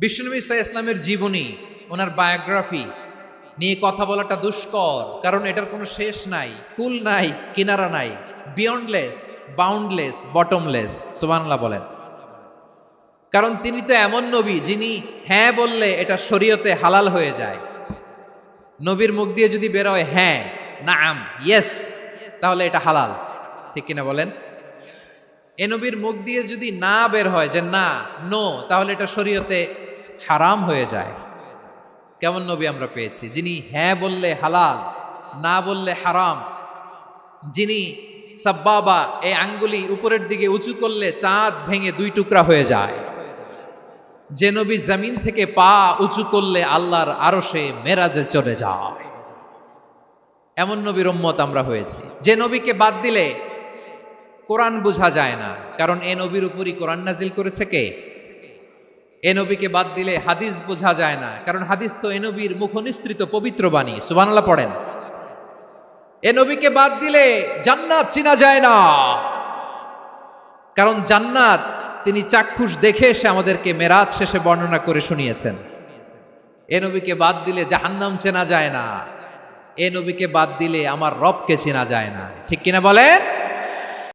বিশ্বনবী সাল্লাল্লাহু আলাইহি ইসলামের জীবনী, ওনার বায়োগ্রাফি নিয়ে কথা বলাটা দুষ্কর, কারণ এটার কোনো শেষ নাই, কুল নাই, কিনারা নাই, বিয়ন্ডলেস, বাউন্ডলেস, বটমলেস। সুবহানাল্লাহ বলেন। কারণ তিনি তো এমন নবী যিনি হ্যাঁ বললে এটা শরীয়তে হালাল হয়ে যায়। নবীর মুখ দিয়ে যদি বের হয় হ্যাঁ, নাম, ইয়েস, তাহলে এটা হালাল। ঠিক কিনা বলেন? এ নবীর মুখ দিয়ে যদি না বের হয় যে না, নো, তাহলে এটা শরীয়তে হারাম হয়ে যায়। কেমন নবী আমরা পেয়েছি, যিনি হ্যাঁ বললে হালাল, না বললে হারাম, যিনি সাব্বাবা, এই আঙ্গুলি উপরের দিকে উঁচু করলে চাঁদ ভেঙে দুই টুকরা হয়ে যায়, যে নবী জমিন থেকে পা উঁচু করলে আল্লাহর আরশে মেরাজে চলে যায়, এমন নবীর উম্মত আমরা হয়েছি। যে নবীকে বাদ দিলে কোরআন বোঝা যায় না, কারণ এ নবীর উপরই কোরআন নাজিল করেছে কে? এ নবীকে বাদ দিলে হাদিস বোঝা যায় না, কারণ হাদিস তো এ নবীর মুখনিসৃত পবিত্র বাণী। সুবহানাল্লাহ পড়েন। এ নবীকে বাদ দিলে জান্নাত চিনা যায় না, কারণ জান্নাত তিনি চাক্ষুষ দেখে এসে আমাদেরকে মেরাজ শেষে বর্ণনা করে শুনিয়েছেন। এ নবীকে বাদ দিলে জাহান্নাম চেনা যায় না, এ নবীকে বাদ দিলে আমার রবকে চেনা যায় না। ঠিক কিনা বলেন?